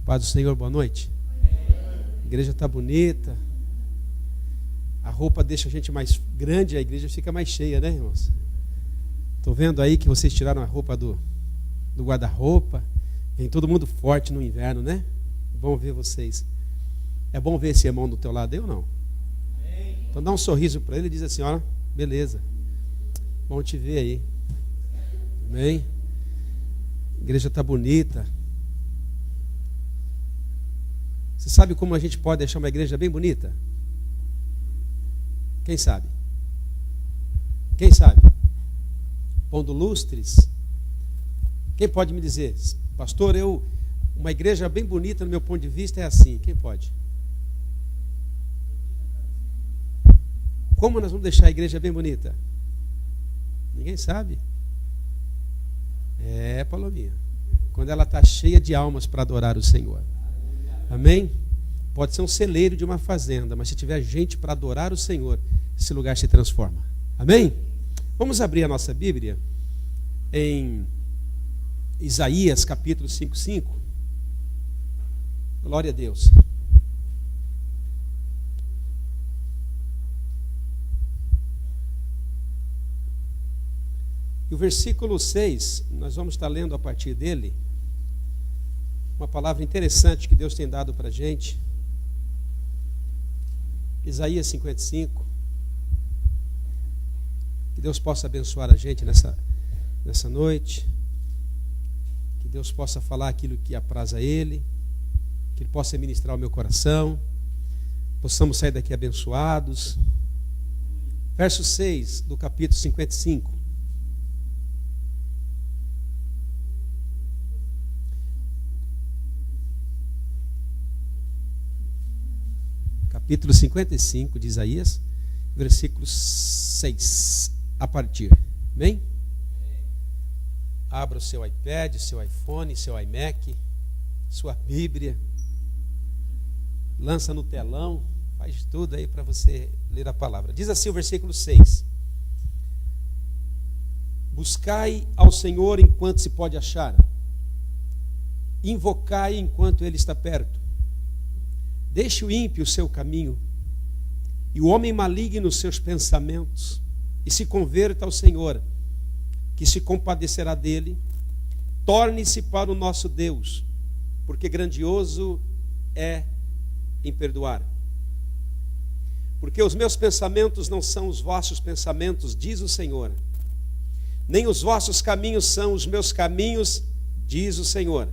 Paz do Senhor, boa noite. A igreja está bonita. A roupa deixa a gente mais grande, a igreja fica mais cheia, né, irmãos? Estou vendo aí que vocês tiraram a roupa do guarda-roupa. Vem todo mundo forte no inverno, né? Bom ver vocês. É bom ver esse irmão do teu lado, eu não? Então dá um sorriso para ele e diz assim, ó, beleza. Bom te ver aí. Amém? A igreja está bonita. Você sabe como a gente pode deixar uma igreja bem bonita? Quem sabe? Quem sabe? Pondo lustres. Quem pode me dizer? Pastor, uma igreja bem bonita no meu ponto de vista é assim. Quem pode? Como nós vamos deixar a igreja bem bonita? Ninguém sabe. É, Palominha. Quando ela está cheia de almas para adorar o Senhor. Amém? Pode ser um celeiro de uma fazenda, mas se tiver gente para adorar o Senhor, esse lugar se transforma. Amém? Vamos abrir a nossa Bíblia em Isaías capítulo 5:5. Glória a Deus. E o versículo 6, nós vamos estar lendo a partir dele, uma palavra interessante que Deus tem dado para a gente. Isaías 55. Que Deus possa abençoar a gente nessa noite. Que Deus possa falar aquilo que apraz a Ele. Que Ele possa ministrar o meu coração. Possamos sair daqui abençoados. Verso 6 do capítulo 55. Capítulo 55 de Isaías, versículo 6, a partir. Amém? Abra o seu iPad, o seu iPhone, seu iMac, sua Bíblia, lança no telão, faz tudo aí para você ler a palavra. Diz assim o versículo 6. Buscai ao Senhor enquanto se pode achar, invocai enquanto Ele está perto. Deixe o ímpio o seu caminho, e o homem maligno os seus pensamentos, e se converta ao Senhor, que se compadecerá dele. Torne-se para o nosso Deus, porque grandioso é em perdoar. Porque os meus pensamentos não são os vossos pensamentos, diz o Senhor, nem os vossos caminhos são os meus caminhos, diz o Senhor.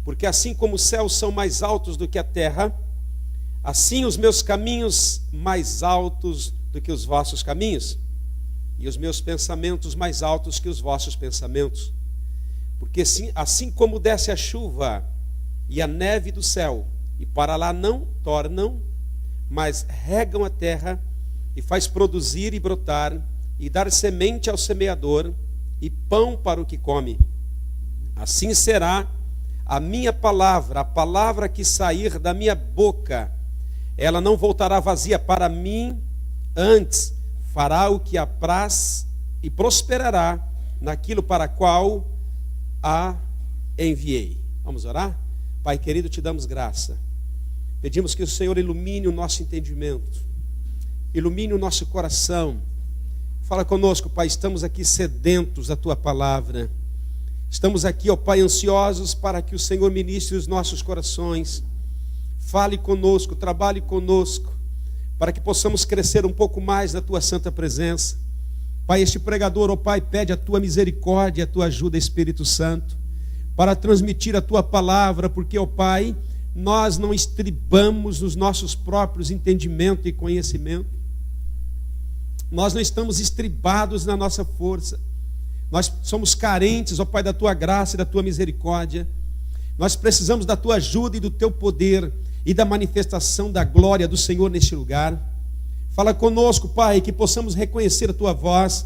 Porque assim como os céus são mais altos do que a terra, assim os meus caminhos mais altos do que os vossos caminhos, e os meus pensamentos mais altos que os vossos pensamentos. Porque assim como desce a chuva e a neve do céu, e para lá não tornam, mas regam a terra, e faz produzir e brotar, e dar semente ao semeador, e pão para o que come, assim será a minha palavra, a palavra que sair da minha boca, ela não voltará vazia para mim, antes fará o que apraz e prosperará naquilo para qual a enviei. Vamos orar? Pai querido, te damos graça. Pedimos que o Senhor ilumine o nosso entendimento, ilumine o nosso coração. Fala conosco, Pai, estamos aqui sedentos da tua palavra. Estamos aqui, ó Pai, ansiosos para que o Senhor ministre os nossos corações. Fale conosco, trabalhe conosco, para que possamos crescer um pouco mais na tua santa presença. Pai, este pregador, ó Pai, pede a tua misericórdia, a tua ajuda, Espírito Santo, para transmitir a tua palavra, porque, ó Pai, nós não estribamos nos nossos próprios entendimentos e conhecimento. Nós não estamos estribados na nossa força. Nós somos carentes, ó Pai, da tua graça e da tua misericórdia. Nós precisamos da tua ajuda e do teu poder e da manifestação da glória do Senhor neste lugar. Fala conosco, Pai, que possamos reconhecer a tua voz,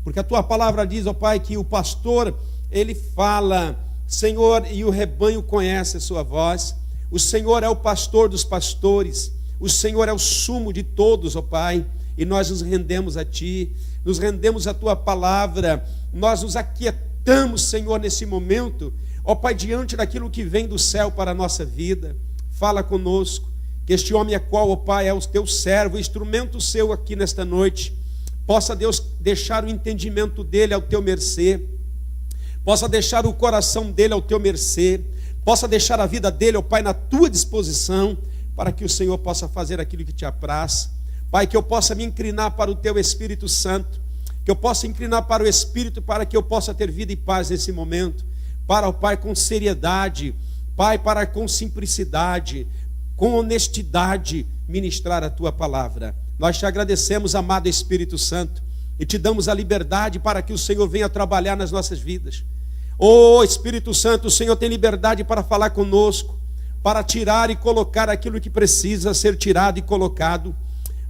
porque a tua palavra diz, ó Pai, que o pastor, ele fala, Senhor, e o rebanho conhece a sua voz. O Senhor é o pastor dos pastores, o Senhor é o sumo de todos, ó Pai, e nós nos rendemos a ti, nos rendemos à tua palavra. Nós nos aquietamos, Senhor, nesse momento, Ó Pai, diante daquilo que vem do céu para a nossa vida, fala conosco, que este homem a qual, ó Pai, é o teu servo, instrumento seu aqui nesta noite, possa, Deus, deixar o entendimento dele ao teu mercê, possa deixar o coração dele ao teu mercê, possa deixar a vida dele, ó Pai, na tua disposição, para que o Senhor possa fazer aquilo que te apraz. Pai, que eu possa me inclinar para o teu Espírito Santo, que eu possa inclinar para o Espírito, para que eu possa ter vida e paz nesse momento, para, ó Pai, com seriedade, Pai, para com simplicidade, com honestidade, ministrar a tua palavra. Nós te agradecemos, amado Espírito Santo, e te damos a liberdade para que o Senhor venha trabalhar nas nossas vidas. Ó Espírito Santo, o Senhor tem liberdade para falar conosco, para tirar e colocar aquilo que precisa ser tirado e colocado.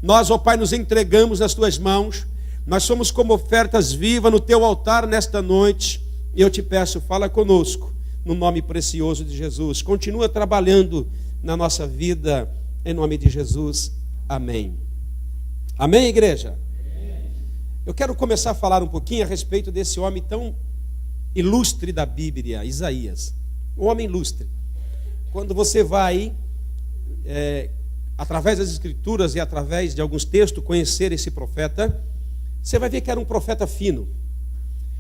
Nós, ó Pai, nos entregamos nas tuas mãos. Nós somos como ofertas vivas no teu altar nesta noite. E eu te peço, fala conosco, no nome precioso de Jesus. Continua trabalhando na nossa vida, em nome de Jesus. Amém. Amém, igreja? Amém. Eu quero começar a falar um pouquinho a respeito desse homem tão ilustre da Bíblia, Isaías. Um homem ilustre. Quando você vai, através das Escrituras e através de alguns textos, conhecer esse profeta, você vai ver que era um profeta fino.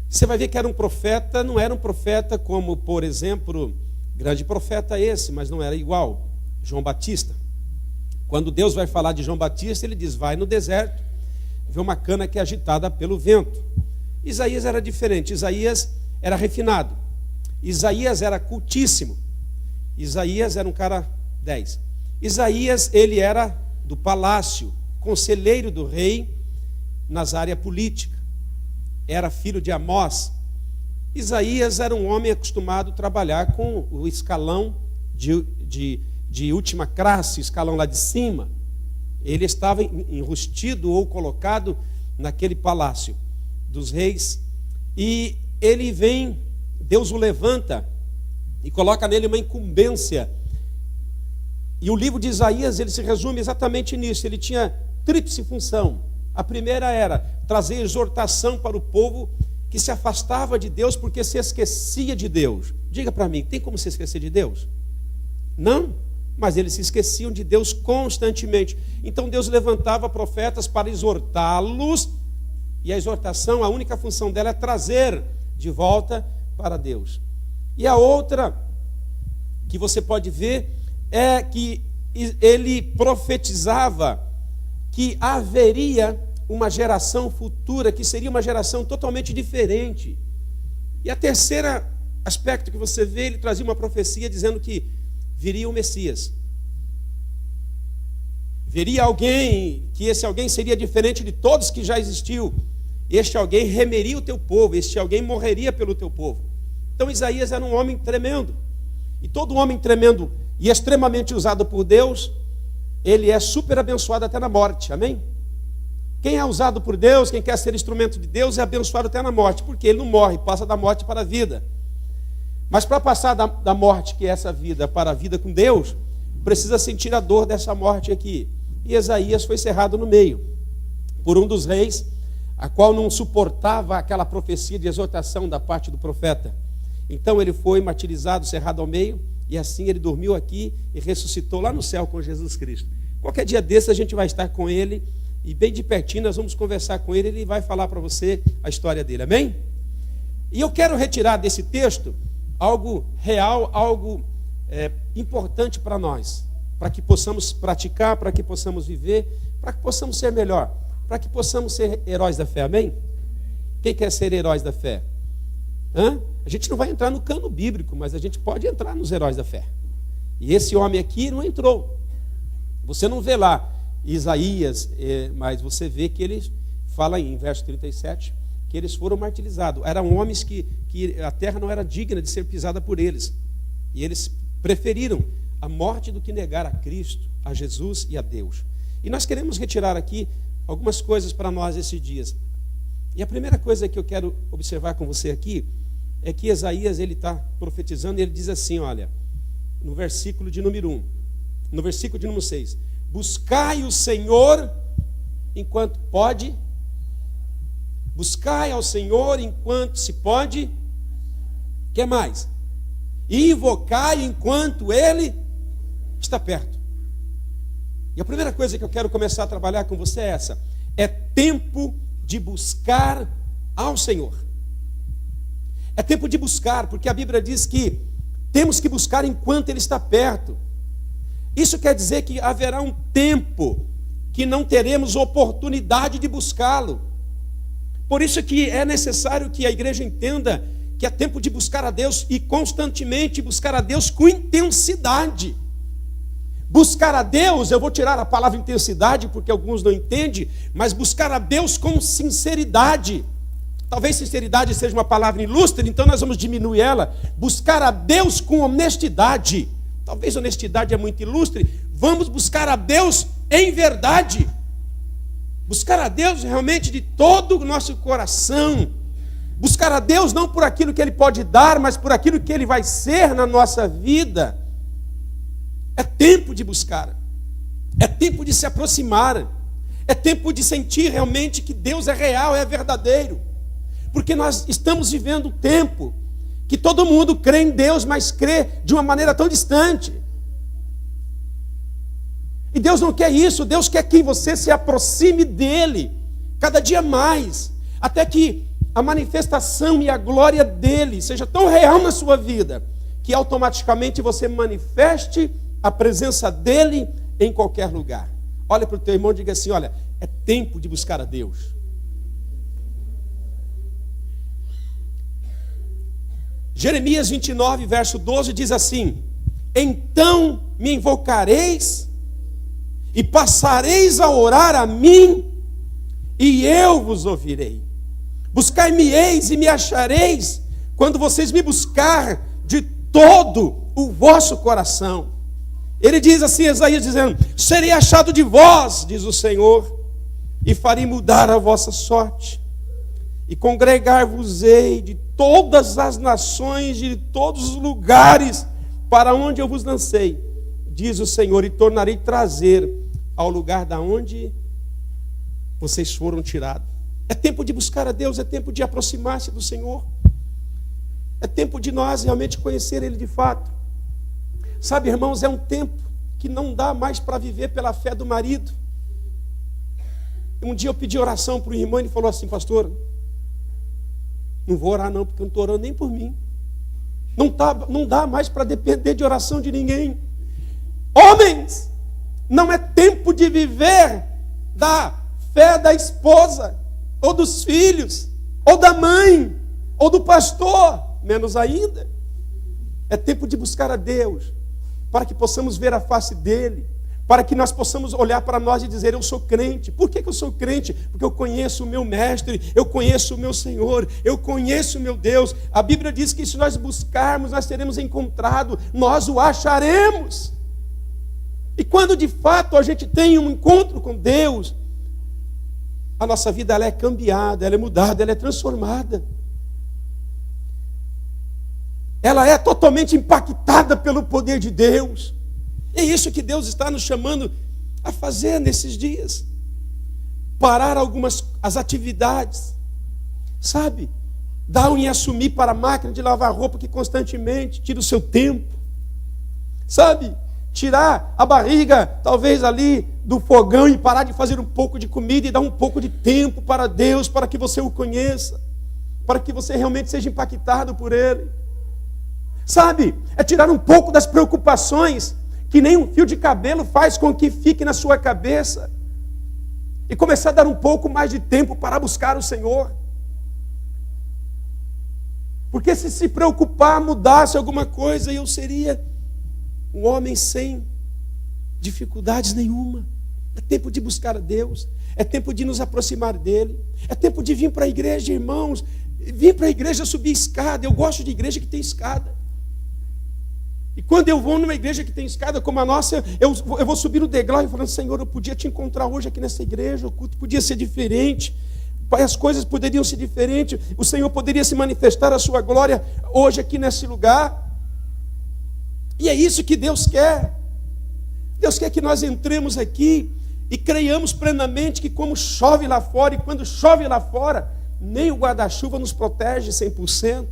Você vai ver que era um profeta, não era um profeta como, por exemplo, grande profeta esse, mas não era igual, João Batista. Quando Deus vai falar de João Batista, ele diz, vai no deserto, vê uma cana que é agitada pelo vento. Isaías era diferente, Isaías era refinado, Isaías era cultíssimo, Isaías era um cara 10. Isaías, ele era do palácio, conselheiro do rei nas áreas políticas, era filho de Amós. Isaías era um homem acostumado a trabalhar com o escalão de última classe, escalão lá de cima. Ele estava enrustido ou colocado naquele palácio dos reis, e ele vem, Deus o levanta e coloca nele uma incumbência. E o livro de Isaías, ele se resume exatamente nisso. Ele tinha tríplice função. A primeira era trazer exortação para o povo que se afastava de Deus porque se esquecia de Deus. Diga para mim, tem como se esquecer de Deus? Não, mas eles se esqueciam de Deus constantemente. Então Deus levantava profetas para exortá-los, e a exortação, a única função dela é trazer de volta para Deus. E a outra que você pode ver é que ele profetizava que haveria uma geração futura, que seria uma geração totalmente diferente. E a terceira aspecto que você vê, ele trazia uma profecia dizendo que viria o Messias. Viria alguém, que esse alguém seria diferente de todos que já existiu. Este alguém remeria o teu povo, este alguém morreria pelo teu povo. Então Isaías era um homem tremendo. E todo homem tremendo e extremamente usado por Deus, ele é super abençoado até na morte, amém? Quem é usado por Deus, quem quer ser instrumento de Deus, é abençoado até na morte, porque ele não morre, passa da morte para a vida. Mas para passar da morte, que é essa vida, para a vida com Deus, precisa sentir a dor dessa morte aqui. E Isaías foi cerrado no meio, por um dos reis, a qual não suportava aquela profecia de exortação da parte do profeta. Então ele foi martirizado, cerrado ao meio, e assim ele dormiu aqui e ressuscitou lá no céu com Jesus Cristo. Qualquer dia desse a gente vai estar com ele, e bem de pertinho nós vamos conversar com ele, ele vai falar para você a história dele, amém? E eu quero retirar desse texto algo real, algo importante para nós, para que possamos praticar, para que possamos viver, para que possamos ser melhor, para que possamos ser heróis da fé, amém? Quem quer ser heróis da fé? A gente não vai entrar no cano bíblico, mas a gente pode entrar nos heróis da fé. E esse homem aqui não entrou. Você não vê lá Isaías, mas você vê que ele fala em verso 37, que eles foram martirizados. Eram homens que a terra não era digna de ser pisada por eles. E eles preferiram a morte do que negar a Cristo, a Jesus e a Deus. E nós queremos retirar aqui algumas coisas para nós esses dias. E a primeira coisa que eu quero observar com você aqui é que Isaías, ele está profetizando e ele diz assim, olha, no versículo de número 1, no versículo de número 6, buscai o Senhor enquanto pode, buscai ao Senhor enquanto se pode, o que mais? e invocai enquanto ele está perto. E a primeira coisa que eu quero começar a trabalhar com você é essa: é tempo de buscar ao Senhor. É tempo de buscar, porque a Bíblia diz que temos que buscar enquanto ele está perto. Isso quer dizer que haverá um tempo que não teremos oportunidade de buscá-lo. Por isso que é necessário que a igreja entenda que é tempo de buscar a Deus e constantemente buscar a Deus com intensidade. Buscar a Deus, eu vou tirar a palavra intensidade porque alguns não entendem, mas buscar a Deus com sinceridade. Talvez sinceridade seja uma palavra ilustre, então nós vamos diminuir ela. Buscar a Deus com honestidade. Talvez honestidade é muito ilustre. Vamos buscar a Deus em verdade. Buscar a Deus realmente de todo o nosso coração. Buscar a Deus não por aquilo que Ele pode dar, mas por aquilo que Ele vai ser na nossa vida. É tempo de buscar. É tempo de se aproximar. É tempo de sentir realmente que Deus é real, é verdadeiro. Porque nós estamos vivendo um tempo que todo mundo crê em Deus, mas crê de uma maneira tão distante. E Deus não quer isso. Deus quer que você se aproxime dEle cada dia mais, até que a manifestação e a glória dEle seja tão real na sua vida, que automaticamente você manifeste a presença dEle em qualquer lugar. Olha para o teu irmão e diga assim: olha, é tempo de buscar a Deus. Jeremias 29, verso 12 diz assim: então me invocareis e passareis a orar a mim, e eu vos ouvirei. Buscar-me-eis e me achareis, quando vocês me buscar de todo o vosso coração. Ele diz assim, Isaías dizendo: serei achado de vós, diz o Senhor, e farei mudar a vossa sorte. E congregar-vos-ei de todas as nações, de todos os lugares, para onde eu vos lancei, diz o Senhor, e tornarei trazer ao lugar da onde vocês foram tirados. É tempo de buscar a Deus, é tempo de aproximar-se do Senhor. É tempo de nós realmente conhecer Ele de fato. Sabe, irmãos, é um tempo que não dá mais para viver pela fé do marido. Um dia eu pedi oração para o irmão e ele falou assim: pastor, não vou orar não, porque eu não estou orando nem por mim. Não dá mais para depender de oração de ninguém. Homens, não é tempo de viver da fé da esposa, ou dos filhos, ou da mãe, ou do pastor, menos ainda. É tempo de buscar a Deus, para que possamos ver a face dEle, para que nós possamos olhar para nós e dizer: eu sou crente. Por que eu sou crente? Porque eu conheço o meu mestre, eu conheço o meu Senhor, eu conheço o meu Deus. A Bíblia diz que se nós buscarmos, nós teremos encontrado, nós o acharemos. E quando de fato a gente tem um encontro com Deus, a nossa vida ela é cambiada, ela é mudada, ela é transformada. Ela é totalmente impactada pelo poder de Deus. É isso que Deus está nos chamando a fazer nesses dias. Parar as atividades, sabe? Dar e assumir para a máquina de lavar roupa que constantemente tira o seu tempo, sabe? Tirar a barriga, talvez ali do fogão, e parar de fazer um pouco de comida e dar um pouco de tempo para Deus, para que você o conheça, para que você realmente seja impactado por Ele. Sabe? É tirar um pouco das preocupações que nem um fio de cabelo faz com que fique na sua cabeça, e começar a dar um pouco mais de tempo para buscar o Senhor. Porque se preocupar mudasse alguma coisa, eu seria um homem sem dificuldades nenhuma. É tempo de buscar a Deus, é tempo de nos aproximar dEle, é tempo de vir para a igreja, irmãos. Vir para a igreja subir escada. Eu gosto de igreja que tem escada. E quando eu vou numa igreja que tem escada como a nossa, eu vou subir no degrau e falando: Senhor, eu podia te encontrar hoje aqui nessa igreja, o culto podia ser diferente, as coisas poderiam ser diferentes, o Senhor poderia se manifestar a sua glória hoje aqui nesse lugar. E é isso que Deus quer. Deus quer que nós entremos aqui e creiamos plenamente que como chove lá fora, e quando chove lá fora, nem o guarda-chuva nos protege 100%.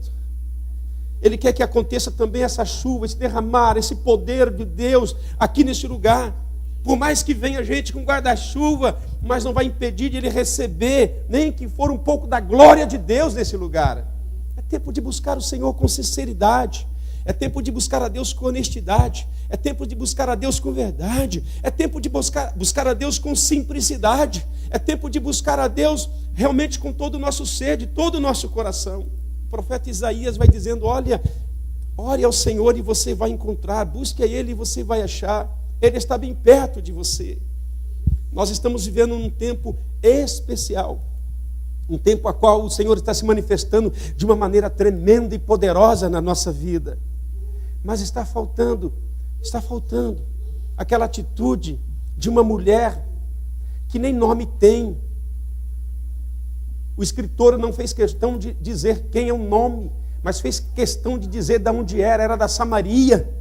Ele quer que aconteça também essa chuva, esse derramar, esse poder de Deus aqui nesse lugar. Por mais que venha gente com guarda-chuva, mas não vai impedir de ele receber, nem que for um pouco da glória de Deus nesse lugar. É tempo de buscar o Senhor com sinceridade. É tempo de buscar a Deus com honestidade. É tempo de buscar a Deus com verdade. É tempo de buscar a Deus com simplicidade. É tempo de buscar a Deus realmente com todo o nosso ser, de todo o nosso coração. O profeta Isaías vai dizendo: olha, ore ao Senhor e você vai encontrar. Busque a Ele e você vai achar. Ele está bem perto de você. Nós estamos vivendo um tempo especial. Um tempo a qual o Senhor está se manifestando de uma maneira tremenda e poderosa na nossa vida. Mas está faltando aquela atitude de uma mulher que nem nome tem. O escritor não fez questão de dizer quem é o nome, mas fez questão de dizer de onde era da Samaria.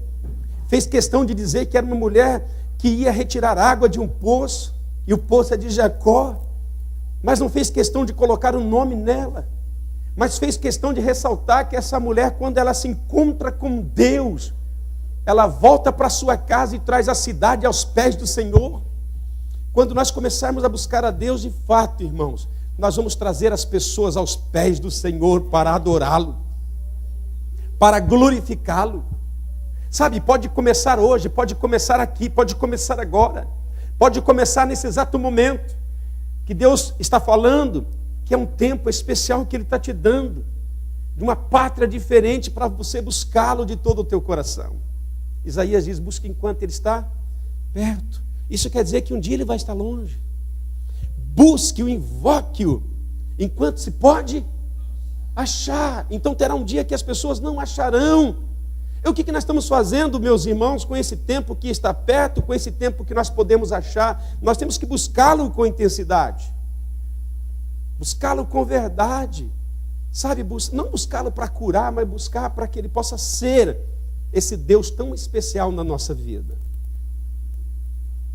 Fez questão de dizer que era uma mulher que ia retirar água de um poço, e o poço é de Jacó. Mas não fez questão de colocar um nome nela, mas fez questão de ressaltar que essa mulher, quando ela se encontra com Deus, ela volta para sua casa e traz a cidade aos pés do Senhor. Quando nós começarmos a buscar a Deus de fato, irmãos, nós vamos trazer as pessoas aos pés do Senhor para adorá-lo, para glorificá-lo. Sabe, pode começar hoje, pode começar aqui, pode começar agora, pode começar nesse exato momento, que Deus está falando, que é um tempo especial que Ele está te dando, de uma pátria diferente para você buscá-lo de todo o teu coração. Isaías diz: busque enquanto Ele está perto. Isso quer dizer que um dia Ele vai estar longe. Busque-o, invoque-o, enquanto se pode achar. Então terá um dia que as pessoas não acharão. E o que nós estamos fazendo, meus irmãos, com esse tempo que está perto, com esse tempo que nós podemos achar? Nós temos que buscá-lo com intensidade, buscá-lo com verdade, sabe? Não buscá-lo para curar, mas buscar para que Ele possa ser esse Deus tão especial na nossa vida.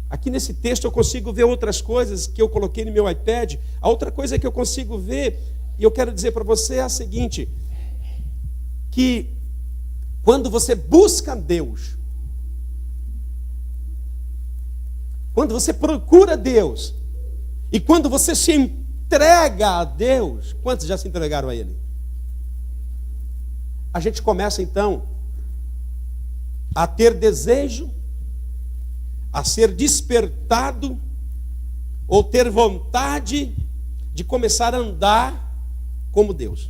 Aqui nesse texto eu consigo ver outras coisas que eu coloquei no meu iPad. A outra coisa que eu consigo ver, e eu quero dizer para você, é a seguinte: que quando você busca Deus, quando você procura Deus, e quando você se entrega a Deus, quantos já se entregaram a Ele? A gente começa então a ter desejo, a ser despertado, ou ter vontade de começar a andar como Deus.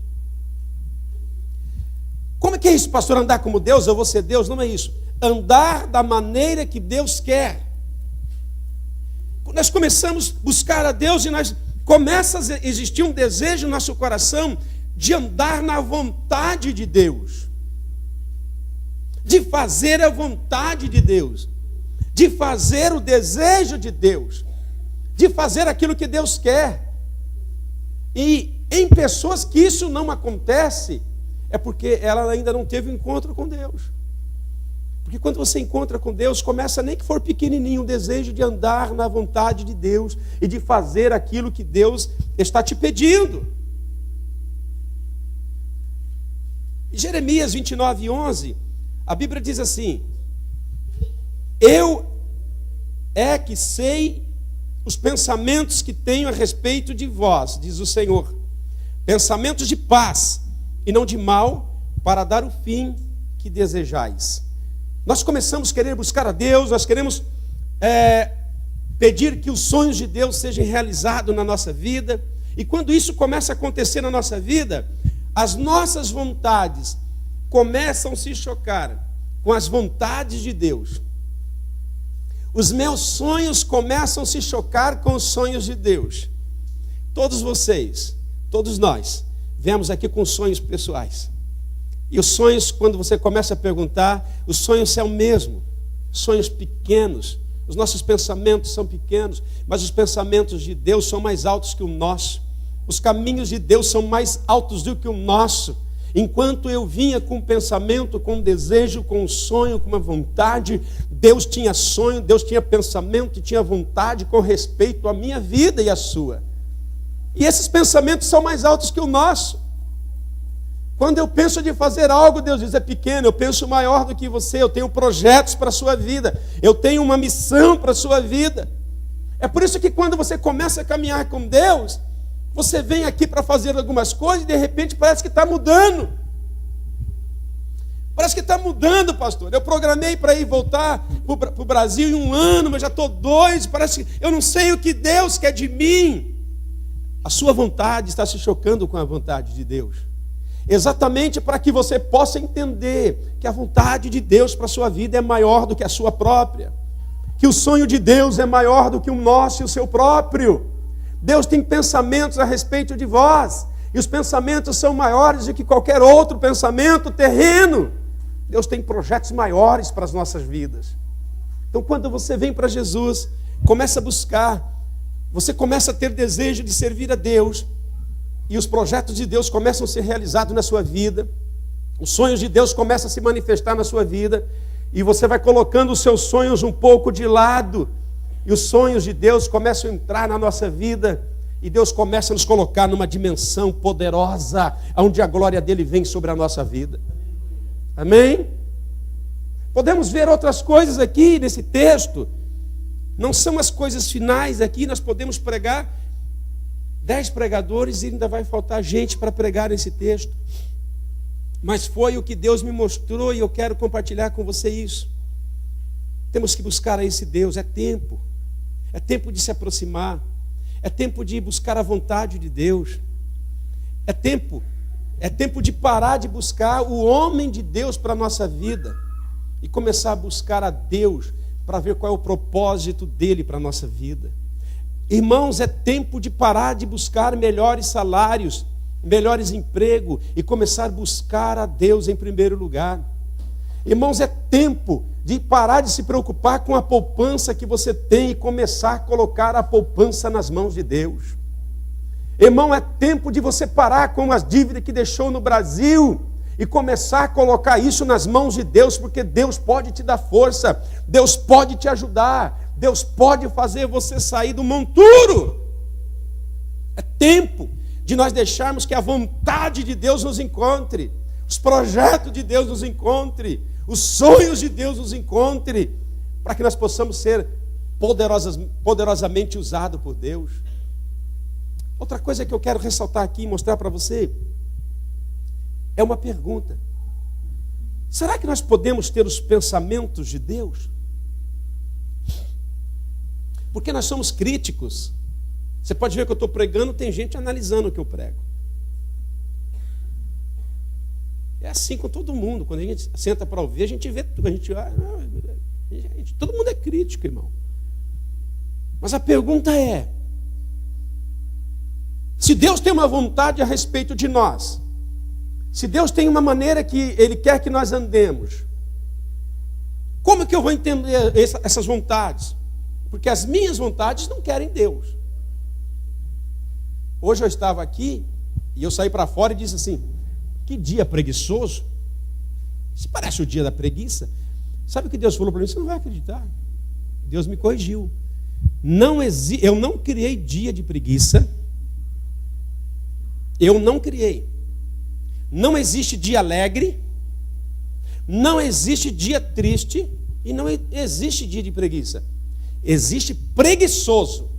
Como é que é isso, pastor? Andar como Deus? Eu vou ser Deus? Não é isso. Andar da maneira que Deus quer. Nós começamos a buscar a Deus e começa a existir um desejo no nosso coração de andar na vontade de Deus, de fazer a vontade de Deus, de fazer o desejo de Deus, de fazer aquilo que Deus quer. E em pessoas que isso não acontece, é porque ela ainda não teve um encontro com Deus. Porque quando você encontra com Deus, começa, nem que for pequenininho, o desejo de andar na vontade de Deus e de fazer aquilo que Deus está te pedindo. Em Jeremias 29:11, a Bíblia diz assim: eu é que sei os pensamentos que tenho a respeito de vós, diz o Senhor, pensamentos de paz e não de mal, para dar o fim que desejais. Nós começamos a querer buscar a Deus, nós queremos pedir que os sonhos de Deus sejam realizados na nossa vida, e quando isso começa a acontecer na nossa vida, as nossas vontades começam a se chocar com as vontades de Deus. Os meus sonhos começam a se chocar com os sonhos de Deus. Todos vocês, todos nós, viemos aqui com sonhos pessoais. E os sonhos, quando você começa a perguntar, os sonhos são o mesmo. Sonhos pequenos. Os nossos pensamentos são pequenos, mas os pensamentos de Deus são mais altos que o nosso. Os caminhos de Deus são mais altos do que o nosso. Enquanto eu vinha com um pensamento, com um desejo, com um sonho, com uma vontade, Deus tinha sonho, Deus tinha pensamento e tinha vontade com respeito à minha vida e à sua. E esses pensamentos são mais altos que o nosso. Quando eu penso de fazer algo, Deus diz, é pequeno, eu penso maior do que você, eu tenho projetos para a sua vida, eu tenho uma missão para a sua vida. É por isso que quando você começa a caminhar com Deus, você vem aqui para fazer algumas coisas e de repente parece que está mudando. Parece que está mudando, pastor. Eu programei para ir voltar para o Brasil em 1 ano, mas já estou 2, parece que eu não sei o que Deus quer de mim. A sua vontade está se chocando com a vontade de Deus. Exatamente para que você possa entender que a vontade de Deus para a sua vida é maior do que a sua própria. Que o sonho de Deus é maior do que o nosso e o seu próprio. Deus tem pensamentos a respeito de vós. E os pensamentos são maiores do que qualquer outro pensamento terreno. Deus tem projetos maiores para as nossas vidas. Então quando você vem para Jesus, começa a buscar, você começa a ter desejo de servir a Deus, e os projetos de Deus começam a ser realizados na sua vida, os sonhos de Deus começam a se manifestar na sua vida, e você vai colocando os seus sonhos um pouco de lado, e os sonhos de Deus começam a entrar na nossa vida, e Deus começa a nos colocar numa dimensão poderosa, onde a glória dele vem sobre a nossa vida. Amém? Podemos ver outras coisas aqui nesse texto, não são as coisas finais aqui, nós podemos pregar 10 pregadores e ainda vai faltar gente para pregar esse texto. Mas foi o que Deus me mostrou e eu quero compartilhar com você isso. Temos que buscar a esse Deus, é tempo de se aproximar, é tempo de buscar a vontade de Deus, é tempo de parar de buscar o homem de Deus para a nossa vida e começar a buscar a Deus para ver qual é o propósito dele para a nossa vida. Irmãos, é tempo de parar de buscar melhores salários, melhores empregos e começar a buscar a Deus em primeiro lugar. Irmãos, é tempo de parar de se preocupar com a poupança que você tem e começar a colocar a poupança nas mãos de Deus. Irmão, é tempo de você parar com as dívidas que deixou no Brasil e começar a colocar isso nas mãos de Deus, porque Deus pode te dar força, Deus pode te ajudar, Deus pode fazer você sair do monturo. É tempo de nós deixarmos que a vontade de Deus nos encontre, os projetos de Deus nos encontre, os sonhos de Deus nos encontre, para que nós possamos ser poderosamente usados por Deus. Outra coisa que eu quero ressaltar aqui e mostrar para você é uma pergunta. Será que nós podemos ter os pensamentos de Deus? Porque nós somos críticos. Você pode ver que eu estou pregando, tem gente analisando o que eu prego. É assim com todo mundo. Quando a gente senta para ouvir, a gente vê tudo. Todo mundo é crítico, irmão. Mas a pergunta é: se Deus tem uma vontade a respeito de nós, se Deus tem uma maneira que Ele quer que nós andemos, como que eu vou entender essas vontades? Porque as minhas vontades não querem Deus. Hoje eu estava aqui e eu saí para fora e disse assim: que dia preguiçoso. Isso parece o dia da preguiça. Sabe o que Deus falou para mim? Você não vai acreditar. Deus me corrigiu. Eu não criei dia de preguiça. Eu não criei. Não existe dia alegre. Não existe dia triste. E não existe dia de preguiça. Existe preguiçoso,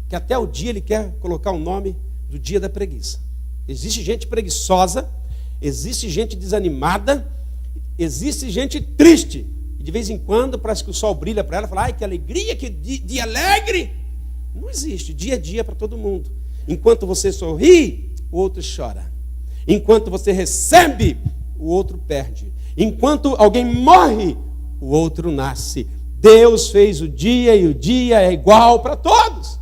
que até o dia ele quer colocar o nome do dia da preguiça. Existe gente preguiçosa, existe gente desanimada, existe gente triste. E de vez em quando parece que o sol brilha para ela e fala: ai, que alegria, que dia alegre. Não existe, dia a dia para todo mundo. Enquanto você sorri, o outro chora. Enquanto você recebe, o outro perde. Enquanto alguém morre, o outro nasce. Deus fez o dia e o dia é igual para todos.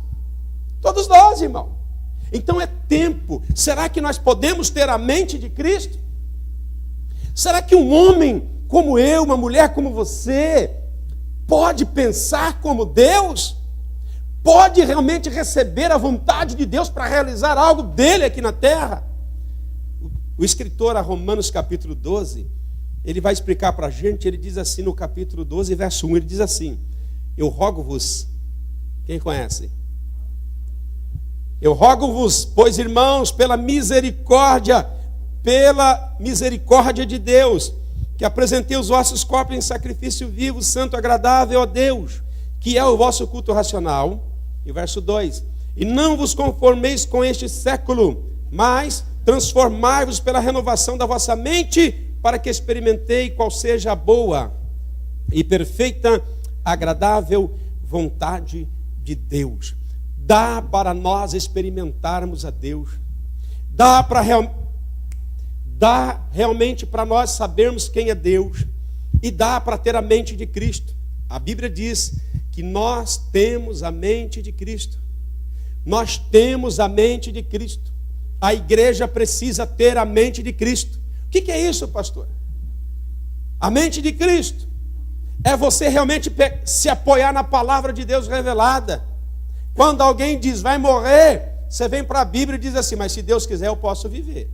Todos nós, irmão. Então é tempo. Será que nós podemos ter a mente de Cristo? Será que um homem como eu, uma mulher como você, pode pensar como Deus? Pode realmente receber a vontade de Deus para realizar algo dele aqui na terra? O escritor a Romanos capítulo 12, ele vai explicar para a gente. Ele diz assim no capítulo 12, verso 1, ele diz assim: eu rogo-vos, quem conhece? Eu rogo-vos, pois irmãos, pela misericórdia, pela misericórdia de Deus, que apresentei os vossos corpos em sacrifício vivo, santo, agradável a Deus, que é o vosso culto racional. E verso 2: e não vos conformeis com este século, mas transformai-vos pela renovação da vossa mente, para que experimentei qual seja a boa e perfeita, agradável vontade de Deus. Dá para nós experimentarmos a Deus. Dá realmente para nós sabermos quem é Deus. E dá para ter a mente de Cristo. A Bíblia diz que nós temos a mente de Cristo. Nós temos a mente de Cristo. A igreja precisa ter a mente de Cristo. O que é isso, pastor? A mente de Cristo é você realmente se apoiar na palavra de Deus revelada. Quando alguém diz, vai morrer, você vem para a Bíblia e diz assim, mas se Deus quiser eu posso viver.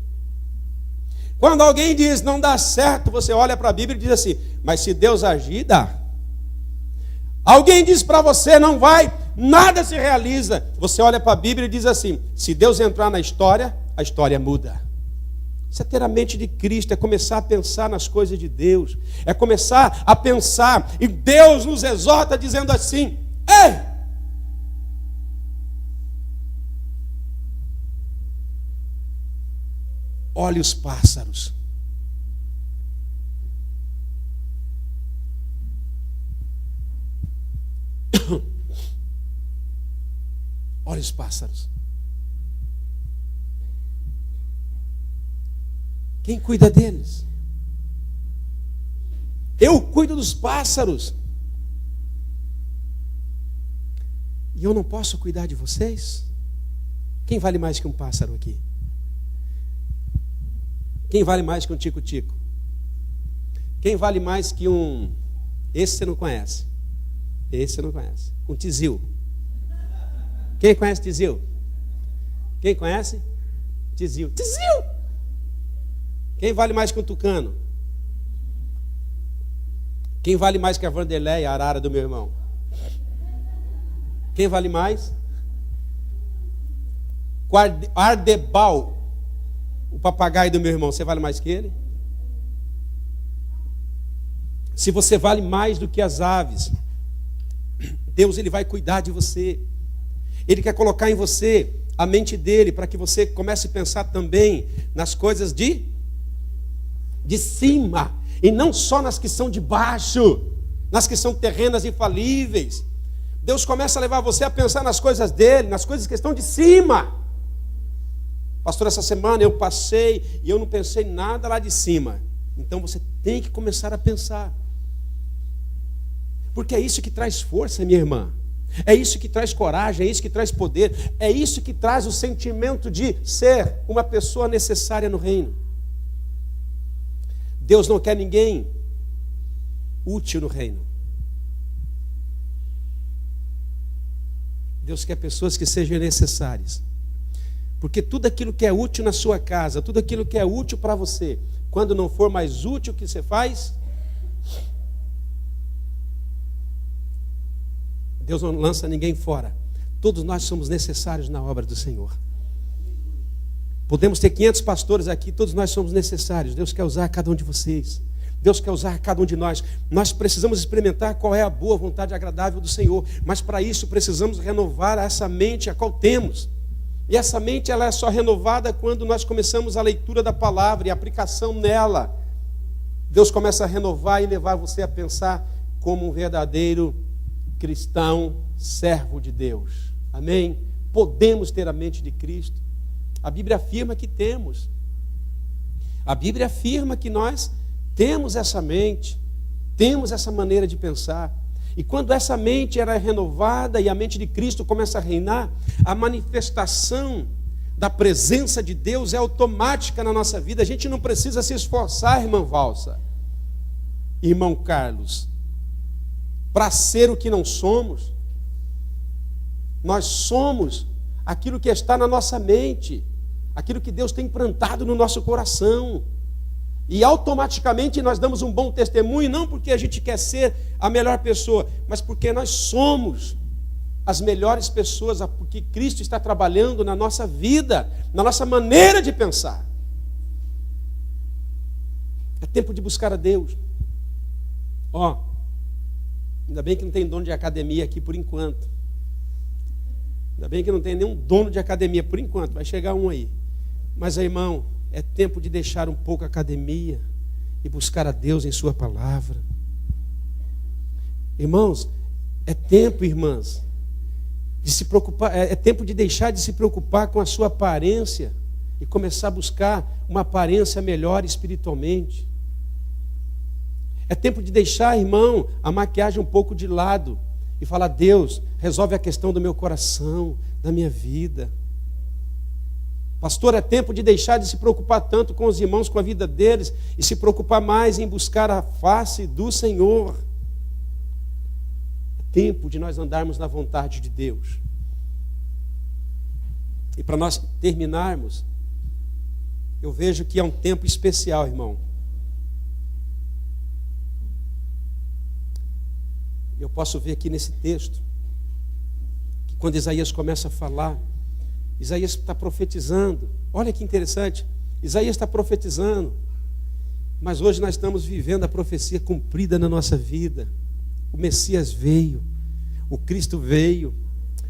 Quando alguém diz, não dá certo, você olha para a Bíblia e diz assim, mas se Deus agir, dá. Alguém diz para você, não vai, nada se realiza. Você olha para a Bíblia e diz assim, se Deus entrar na história, a história muda. Isso é ter a mente de Cristo, é começar a pensar nas coisas de Deus, é começar a pensar, e Deus nos exorta dizendo assim, ei! Olhe os pássaros. Olhe os pássaros. Quem cuida deles? Eu cuido dos pássaros. E eu não posso cuidar de vocês? Quem vale mais que um pássaro aqui? Quem vale mais que um tico-tico? Quem vale mais que um... Esse você não conhece. Esse você não conhece. Um tizil. Quem conhece tizil? Quem conhece? Tizil. Tizil! Quem vale mais que um tucano? Quem vale mais que a Vanderleia, a arara do meu irmão? Quem vale mais? Ardebal, o papagaio do meu irmão, você vale mais que ele? Se você vale mais do que as aves, Deus ele vai cuidar de você. Ele quer colocar em você a mente dele para que você comece a pensar também nas coisas de cima e não só nas que são de baixo, nas que são terrenas e falíveis. Deus começa a levar você a pensar nas coisas dele, nas coisas que estão de cima. Pastor, essa semana eu passei e eu não pensei nada lá de cima. Então você tem que começar a pensar. Porque é isso que traz força, minha irmã. É isso que traz coragem, é isso que traz poder. É isso que traz o sentimento de ser uma pessoa necessária no reino. Deus não quer ninguém útil no reino. Deus quer pessoas que sejam necessárias. Porque tudo aquilo que é útil na sua casa, tudo aquilo que é útil para você, quando não for mais útil, o que você faz? Deus não lança ninguém fora. Todos nós somos necessários na obra do Senhor. Podemos ter 500 pastores aqui, todos nós somos necessários. Deus quer usar cada um de vocês. Deus quer usar cada um de nós. Nós precisamos experimentar qual é a boa vontade agradável do Senhor. Mas para isso precisamos renovar essa mente a qual temos. E essa mente ela é só renovada quando nós começamos a leitura da palavra e a aplicação nela. Deus começa a renovar e levar você a pensar como um verdadeiro cristão, servo de Deus. Amém? Podemos ter a mente de Cristo. A Bíblia afirma que temos. A Bíblia afirma que nós temos essa mente, temos essa maneira de pensar. E quando essa mente era renovada e a mente de Cristo começa a reinar, a manifestação da presença de Deus é automática na nossa vida. A gente não precisa se esforçar, irmã Valsa, irmão Carlos, para ser o que não somos. Nós somos aquilo que está na nossa mente, aquilo que Deus tem plantado no nosso coração. E automaticamente nós damos um bom testemunho, não porque a gente quer ser a melhor pessoa, mas porque nós somos as melhores pessoas, porque Cristo está trabalhando na nossa vida, na nossa maneira de pensar. É tempo de buscar a Deus. Ainda bem que não tem dono de academia aqui por enquanto. Ainda bem que não tem nenhum dono de academia por enquanto. Vai chegar um aí. Mas, irmão, é tempo de deixar um pouco a academia e buscar a Deus em sua palavra. Irmãos, é tempo, irmãs, de se preocupar, é tempo de deixar de se preocupar com a sua aparência e começar a buscar uma aparência melhor espiritualmente. É tempo de deixar, irmão, a maquiagem um pouco de lado e falar: Deus, resolve a questão do meu coração, da minha vida. Pastor, é tempo de deixar de se preocupar tanto com os irmãos, com a vida deles, e se preocupar mais em buscar a face do Senhor. É tempo de nós andarmos na vontade de Deus. E para nós terminarmos, eu vejo que é um tempo especial, irmão. Eu posso ver aqui nesse texto, que quando Isaías começa a falar, Isaías está profetizando. Olha que interessante, Isaías está profetizando, mas hoje nós estamos vivendo a profecia cumprida na nossa vida. O Messias veio, o Cristo veio,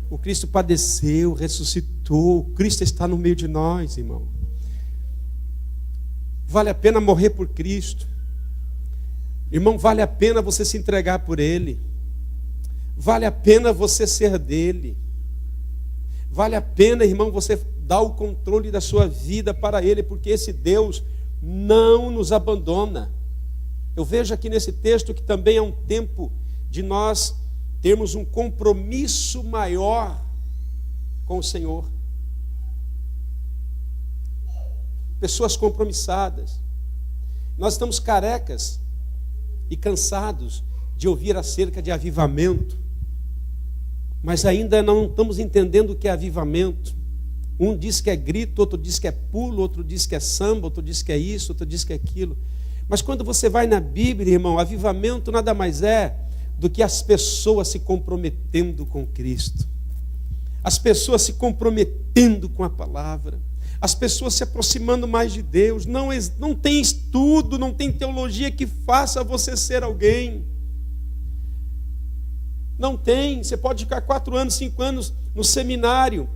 o Cristo padeceu, ressuscitou, o Cristo está no meio de nós, irmão. Vale a pena morrer por Cristo. Irmão, vale a pena você se entregar por Ele. Vale a pena você ser dele. Vale a pena, irmão, você dar o controle da sua vida para Ele, porque esse Deus não nos abandona. Eu vejo aqui nesse texto que também é um tempo de nós termos um compromisso maior com o Senhor. Pessoas compromissadas. Nós estamos carecas e cansados de ouvir acerca de avivamento, mas ainda não estamos entendendo o que é avivamento. Um diz que é grito, outro diz que é pulo, outro diz que é samba, outro diz que é isso, outro diz que é aquilo. Mas quando você vai na Bíblia, irmão, avivamento nada mais é do que as pessoas se comprometendo com Cristo, as pessoas se comprometendo com a palavra, as pessoas se aproximando mais de Deus. Não tem estudo, não tem teologia que faça você ser alguém. Não tem. Você pode ficar 4 anos, 5 anos no seminário,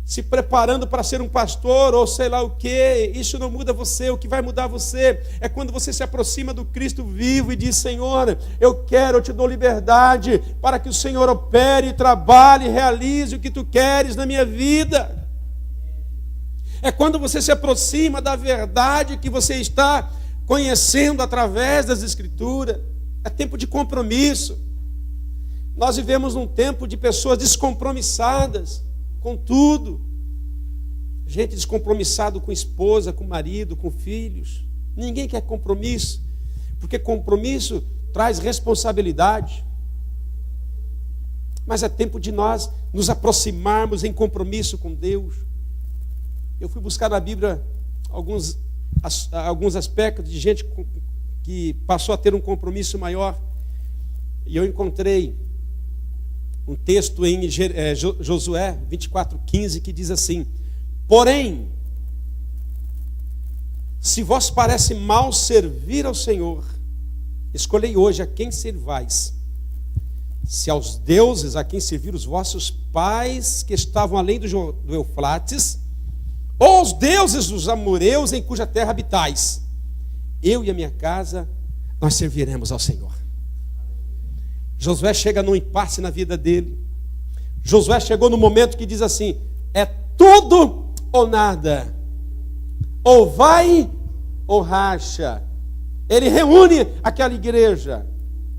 se preparando para ser um pastor ou sei lá o que. Isso não muda você. O que vai mudar você é quando você se aproxima do Cristo vivo e diz: Senhor, eu te dou liberdade para que o Senhor opere, trabalhe, realize o que tu queres na minha vida. É quando você se aproxima da verdade que você está conhecendo através das Escrituras. É tempo de compromisso. Nós vivemos num tempo de pessoas descompromissadas com tudo. Gente descompromissada com esposa, com marido, com filhos. Ninguém quer compromisso, porque compromisso traz responsabilidade. Mas é tempo de nós nos aproximarmos em compromisso com Deus. Eu fui buscar na Bíblia alguns aspectos de gente que passou a ter um compromisso maior. E eu encontrei um texto em Josué 24:15 que diz assim: porém, se vos parece mal servir ao Senhor, escolhei hoje a quem servais. Se aos deuses a quem serviram os vossos pais, que estavam além do Eufrates, ou aos deuses dos amoreus em cuja terra habitais, eu e a minha casa, nós serviremos ao Senhor. Josué chega num impasse na vida dele. Josué chegou no momento que diz assim: é tudo ou nada, ou vai ou racha. Ele reúne aquela igreja,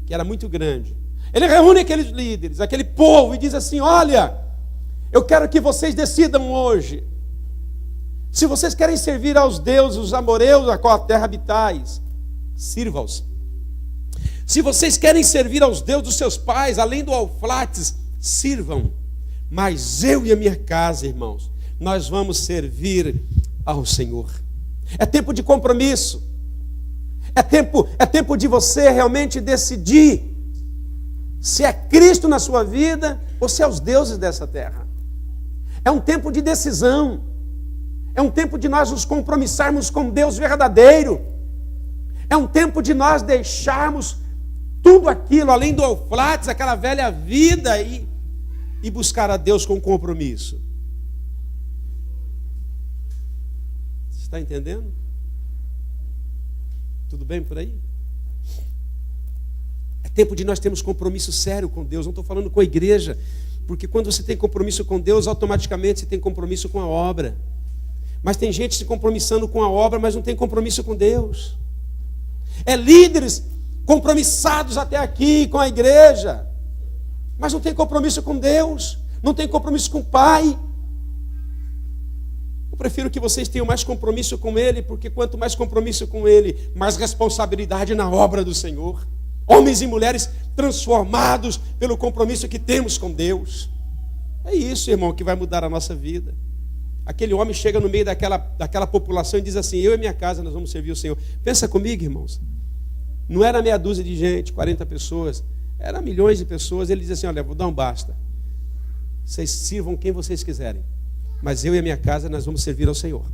que era muito grande. Ele reúne aqueles líderes, aquele povo, e diz assim: olha, eu quero que vocês decidam hoje. Se vocês querem servir aos deuses, os amoreus, a qual a terra habitais, sirva-os. Se vocês querem servir aos deuses dos seus pais, além do Eufrates, sirvam. Mas eu e a minha casa, irmãos, nós vamos servir ao Senhor. É tempo de compromisso. É tempo de você realmente decidir se é Cristo na sua vida ou se é os deuses dessa terra. É um tempo de decisão. É um tempo de nós nos compromissarmos com Deus verdadeiro. É um tempo de nós deixarmos tudo aquilo, além do Eufrates, aquela velha vida, e buscar a Deus com compromisso. Você está entendendo? Tudo bem por aí? É tempo de nós termos compromisso sério com Deus. Não estou falando com a igreja, porque quando você tem compromisso com Deus, automaticamente você tem compromisso com a obra. Mas tem gente se compromissando com a obra, mas não tem compromisso com Deus. É líderes compromissados até aqui com a igreja, mas não tem compromisso com Deus, não tem compromisso com o Pai. Eu prefiro que vocês tenham mais compromisso com Ele, porque quanto mais compromisso com Ele, mais responsabilidade na obra do Senhor. Homens e mulheres transformados pelo compromisso que temos com Deus. É isso, irmão, que vai mudar a nossa vida. Aquele homem chega no meio daquela população e diz assim: eu e minha casa nós vamos servir o Senhor. Pensa comigo, irmãos. Não era meia dúzia de gente, 40 pessoas, era milhões de pessoas. Ele diz assim: olha, vou dar um basta. Vocês sirvam quem vocês quiserem, mas eu e a minha casa nós vamos servir ao Senhor.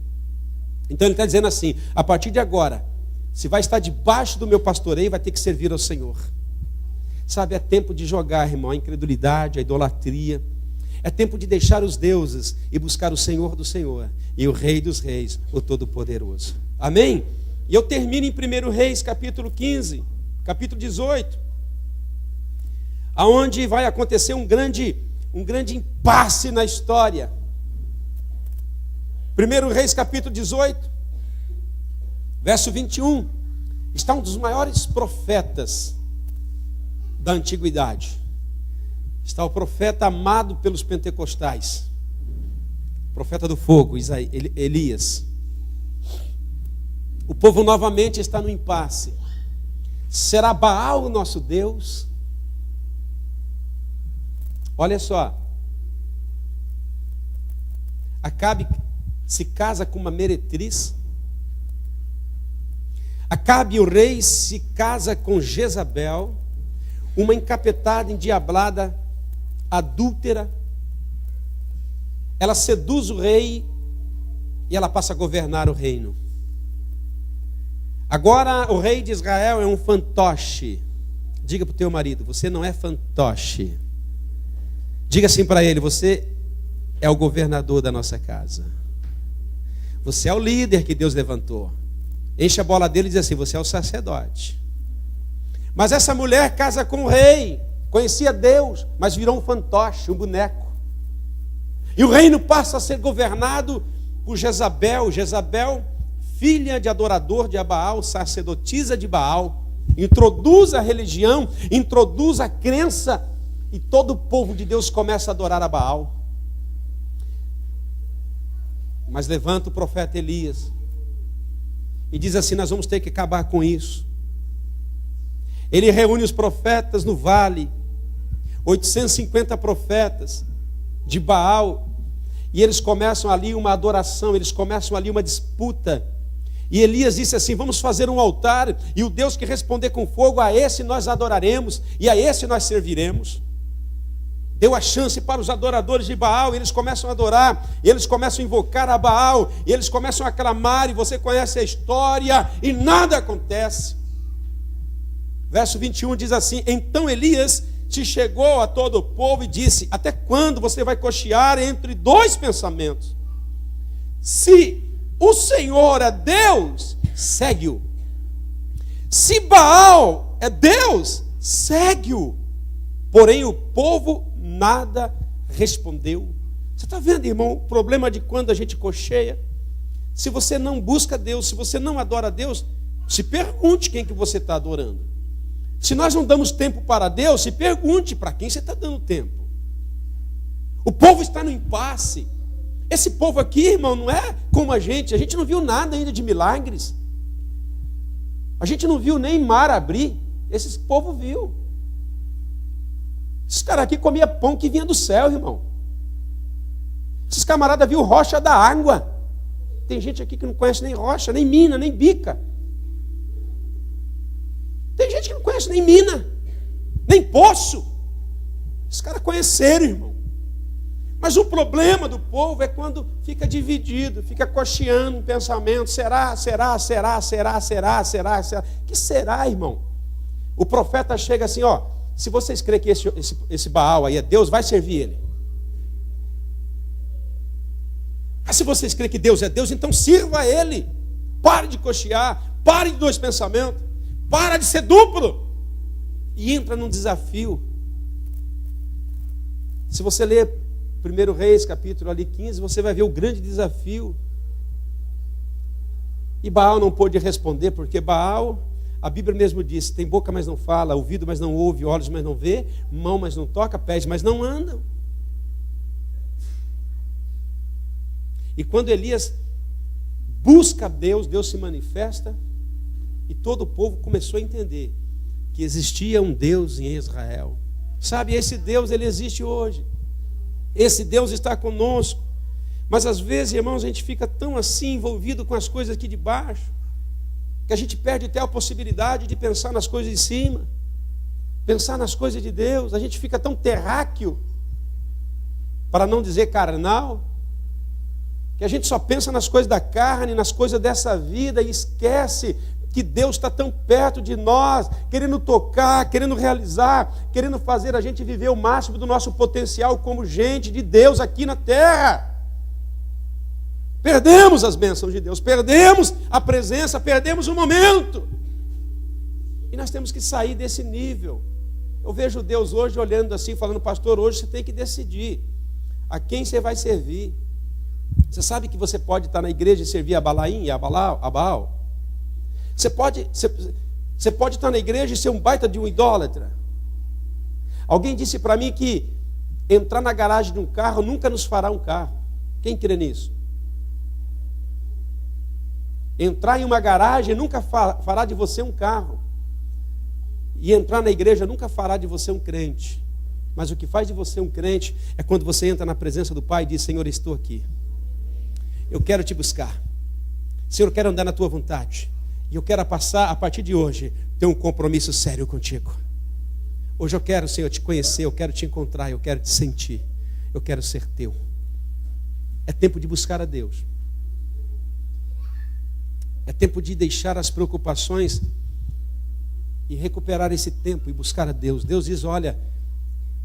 Então ele está dizendo assim: a partir de agora, se vai estar debaixo do meu pastoreio, vai ter que servir ao Senhor. Sabe, é tempo de jogar, irmão, a incredulidade, a idolatria. É tempo de deixar os deuses e buscar o Senhor do Senhor e o Rei dos Reis, o Todo-Poderoso. Amém? E eu termino em 1 Reis, capítulo 15, capítulo 18, aonde vai acontecer um grande impasse na história. 1 Reis, capítulo 18, verso 21, está um dos maiores profetas da antiguidade. Está o profeta amado pelos pentecostais, profeta do fogo, Elias. O povo novamente está no impasse. Será Baal o nosso Deus? Olha só. Acabe se casa com uma meretriz. Acabe o rei se casa com Jezabel, uma encapetada, endiablada, adúltera. Ela seduz o rei e ela passa a governar o reino. Agora o rei de Israel é um fantoche. Diga para o teu marido: você não é fantoche. Diga assim para ele: você é o governador da nossa casa. Você é o líder que Deus levantou. Enche a bola dele e diz assim: você é o sacerdote. Mas essa mulher casa com o rei, conhecia Deus, mas virou um fantoche, um boneco. E o reino passa a ser governado por Jezabel. Jezabel, filha de adorador de Baal, sacerdotisa de Baal, introduz a religião, introduz a crença, e todo o povo de Deus começa a adorar a Baal. Mas levanta o profeta Elias e diz assim: nós vamos ter que acabar com isso. Ele reúne os profetas no vale, 850 profetas de Baal, e eles começam ali uma adoração, eles começam ali uma disputa. E Elias disse assim: vamos fazer um altar, e o Deus que responder com fogo, a esse nós adoraremos, e a esse nós serviremos. Deu a chance para os adoradores de Baal, e eles começam a adorar, e eles começam a invocar a Baal, e eles começam a clamar, e você conhece a história, e nada acontece. Verso 21 diz assim: então Elias se chegou a todo o povo e disse: até quando você vai cochear entre dois pensamentos? Se o Senhor é Deus, segue-o. Se Baal é Deus, segue-o. Porém o povo nada respondeu. Você está vendo, irmão, o problema de quando a gente cocheia? Se você não busca Deus, se você não adora Deus, se pergunte quem que você está adorando. Se nós não damos tempo para Deus, se pergunte para quem você está dando tempo. O povo está no impasse. Esse povo aqui, irmão, não é como a gente não viu nada ainda de milagres. A gente não viu nem mar abrir, esse povo viu. Esses caras aqui comiam pão que vinha do céu, irmão. Esses camaradas viu rocha da água. Tem gente aqui que não conhece nem rocha, nem mina, nem bica. Tem gente que não conhece nem mina, nem poço. Esses caras conheceram, irmão. Mas o problema do povo é quando fica dividido, fica cocheando em pensamento. Será? que será, irmão? O profeta chega assim, ó, se vocês creem que esse Baal aí é Deus, vai servir ele. Mas se vocês creem que Deus é Deus, então sirva a ele. Pare de cochear, pare de dois pensamentos, para de ser duplo. E entra num desafio. Se você ler 1 Reis, capítulo ali 15, você vai ver o grande desafio. E Baal não pôde responder, porque Baal, a Bíblia mesmo diz, tem boca, mas não fala, ouvido, mas não ouve, olhos, mas não vê, mão, mas não toca, pés, mas não andam. E quando Elias busca Deus, Deus se manifesta, e todo o povo começou a entender que existia um Deus em Israel. Sabe, esse Deus, ele existe hoje. Esse Deus está conosco. Mas às vezes, irmãos, a gente fica tão assim envolvido com as coisas aqui de baixo, que a gente perde até a possibilidade de pensar nas coisas de cima, pensar nas coisas de Deus. A gente fica tão terráqueo, para não dizer carnal, que a gente só pensa nas coisas da carne, nas coisas dessa vida, e esquece que Deus está tão perto de nós, querendo tocar, querendo realizar, querendo fazer a gente viver o máximo do nosso potencial como gente de Deus aqui na terra. Perdemos as bênçãos de Deus, perdemos a presença, perdemos o momento. E nós temos que sair desse nível. Eu vejo Deus hoje olhando assim, falando, pastor, hoje você tem que decidir a quem você vai servir. Você sabe que você pode estar na igreja e servir a Balaim e a Baal? Você pode estar na igreja e ser um baita de um idólatra. Alguém disse para mim que entrar na garagem de um carro nunca nos fará um carro. Quem crê nisso? Entrar em uma garagem nunca fará de você um carro. E entrar na igreja nunca fará de você um crente. Mas o que faz de você um crente é quando você entra na presença do Pai e diz, Senhor, estou aqui. Eu quero te buscar. Senhor, eu quero andar na tua vontade. E eu quero passar, a partir de hoje, ter um compromisso sério contigo. Hoje eu quero, Senhor, te conhecer, eu quero te encontrar, eu quero te sentir. Eu quero ser teu. É tempo de buscar a Deus. É tempo de deixar as preocupações e recuperar esse tempo e buscar a Deus. Deus diz, olha,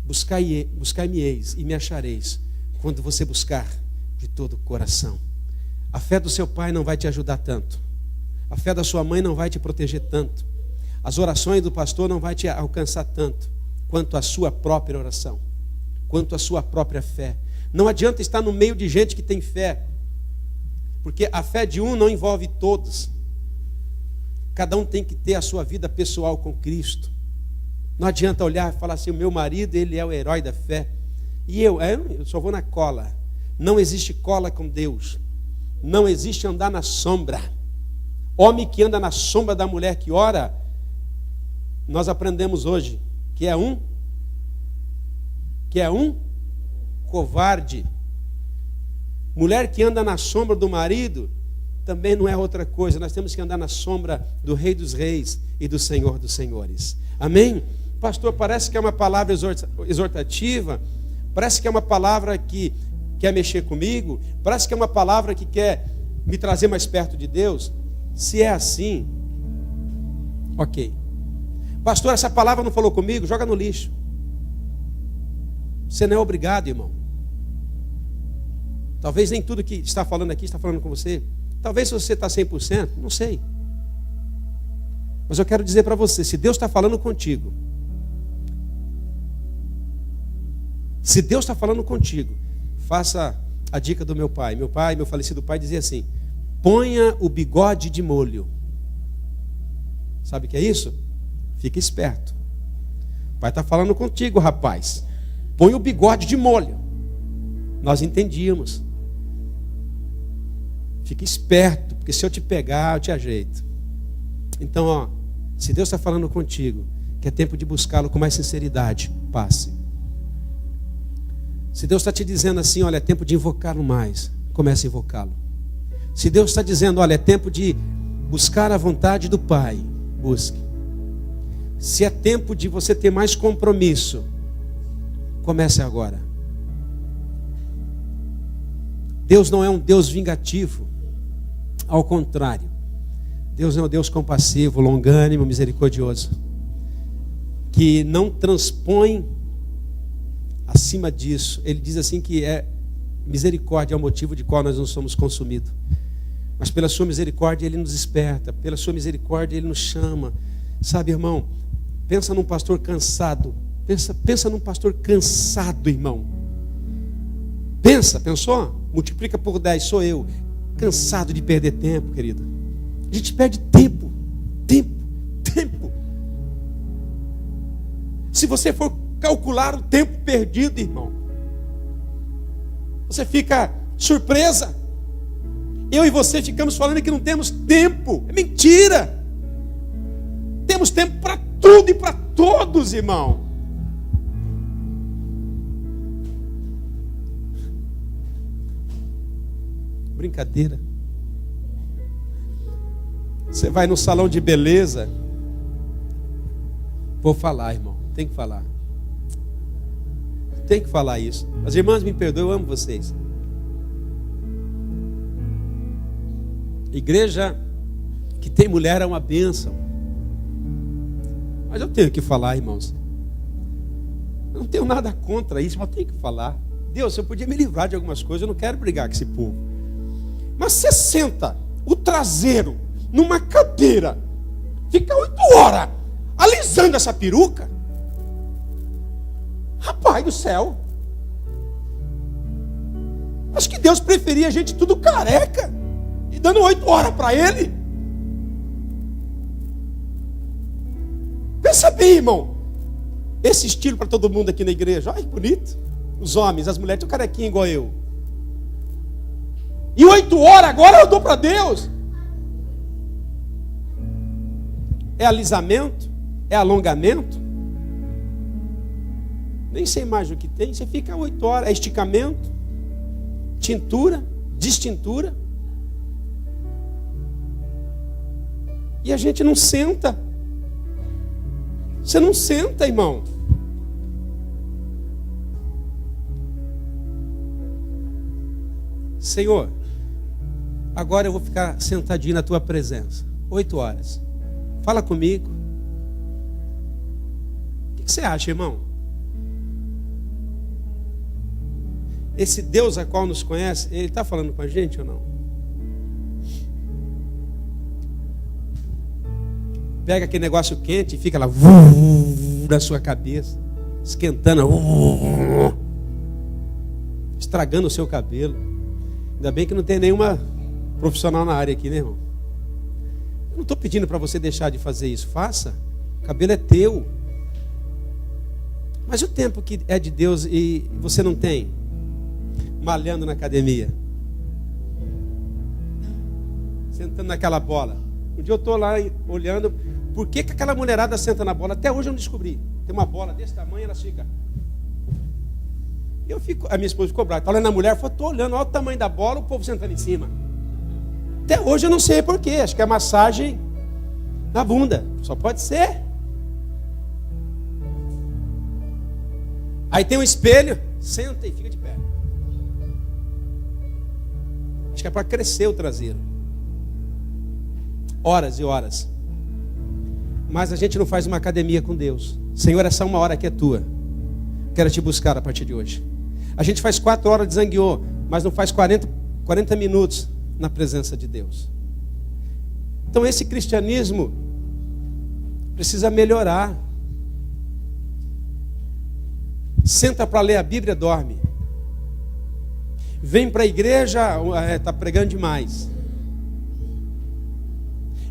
buscai-me-eis e me achareis, quando você buscar de todo o coração. A fé do seu pai não vai te ajudar tanto. A fé da sua mãe não vai te proteger tanto. As orações do pastor não vai te alcançar tanto, quanto a sua própria oração, quanto a sua própria fé. Não adianta estar no meio de gente que tem fé, porque a fé de um não envolve todos. Cada um tem que ter a sua vida pessoal com Cristo. Não adianta olhar e falar assim, o meu marido, ele é o herói da fé. E eu só vou na cola. Não existe cola com Deus. Não existe andar na sombra. Homem que anda na sombra da mulher que ora, nós aprendemos hoje que é um covarde. Mulher que anda na sombra do marido também não é outra coisa. Nós temos que andar na sombra do Rei dos Reis e do Senhor dos Senhores. Amém? Pastor, parece que é uma palavra exortativa, parece que é uma palavra que quer mexer comigo, parece que é uma palavra que quer me trazer mais perto de Deus. Se é assim, ok. Pastor, essa palavra não falou comigo? Joga no lixo. Você não é obrigado, irmão. Talvez nem tudo que está falando aqui está falando com você. Talvez se você está 100%, não sei. Mas eu quero dizer para você, se Deus está falando contigo, se Deus está falando contigo, faça a dica do meu pai. Meu falecido pai, dizia assim, ponha o bigode de molho. Sabe o que é isso? Fica esperto. O pai está falando contigo, rapaz. Põe o bigode de molho. Nós entendíamos. Fica esperto, porque se eu te pegar, eu te ajeito. Então, ó, se Deus está falando contigo, que é tempo de buscá-lo com mais sinceridade, passe. Se Deus está te dizendo assim, olha, é tempo de invocá-lo mais, comece a invocá-lo. Se Deus está dizendo, olha, é tempo de buscar a vontade do Pai, busque. Se é tempo de você ter mais compromisso, comece agora. Deus não é um Deus vingativo, ao contrário. Deus é um Deus compassivo, longânimo, misericordioso, que não transpõe acima disso. Ele diz assim que misericórdia é o motivo de qual nós não somos consumidos. Mas pela sua misericórdia Ele nos desperta, pela sua misericórdia Ele nos chama. Sabe, irmão, pensa num pastor cansado. Pensa num pastor cansado, irmão. Pensou? Multiplica por 10, sou eu. Cansado de perder tempo, querido. A gente perde tempo. Se você for calcular o tempo perdido, irmão, você fica surpresa. Eu e você ficamos falando que não temos tempo. É mentira. Temos tempo para tudo e para todos, irmão. Brincadeira. Você vai no salão de beleza. Vou falar, irmão. Tem que falar. Tem que falar isso. As irmãs me perdoem, eu amo vocês. Igreja que tem mulher é uma bênção. Mas eu tenho que falar, irmãos. Eu não tenho nada contra isso, mas eu tenho que falar. Deus, eu podia me livrar de algumas coisas, eu não quero brigar com esse povo. Mas você senta o traseiro numa cadeira, fica 8 horas alisando essa peruca. Rapaz do céu. Acho que Deus preferia a gente tudo careca e dando 8 horas para Ele. Pensa bem, irmão. Esse estilo para todo mundo aqui na igreja. Olha que bonito. Os homens, as mulheres, estão carequinha igual eu. E 8 horas agora eu dou para Deus. É alisamento? É alongamento? Nem sei mais o que tem. Você fica 8 horas. É esticamento? Tintura? Destintura? E a gente não senta. Você não senta, irmão. Senhor, agora eu vou ficar sentadinho na tua presença. 8 horas. Fala comigo. O que você acha, irmão? Esse Deus a qual nos conhece, Ele está falando com a gente ou não? Pega aquele negócio quente e fica lá na sua cabeça, esquentando, estragando o seu cabelo. Ainda bem que não tem nenhuma profissional na área aqui, né, irmão? Eu não estou pedindo para você deixar de fazer isso. Faça. O cabelo é teu. Mas o tempo que é de Deus e você não tem? Malhando na academia. Sentando naquela bola. Um dia eu estou lá olhando. Por que aquela mulherada senta na bola? Até hoje eu não descobri. Tem uma bola desse tamanho, ela fica... A minha esposa ficou brava. Está olhando a mulher, eu estou olhando, olha o tamanho da bola, o povo sentando em cima. Até hoje eu não sei porquê. Acho que é massagem na bunda. Só pode ser. Aí tem um espelho, senta e fica de pé. Acho que é para crescer o traseiro. Horas e horas. Mas a gente não faz uma academia com Deus. Senhor, essa 1 hora aqui é tua. Quero te buscar a partir de hoje. A gente faz 4 horas de zangueô, mas não faz 40 minutos na presença de Deus. Então esse cristianismo precisa melhorar. Senta para ler a Bíblia, dorme. Vem para a igreja, está pregando demais.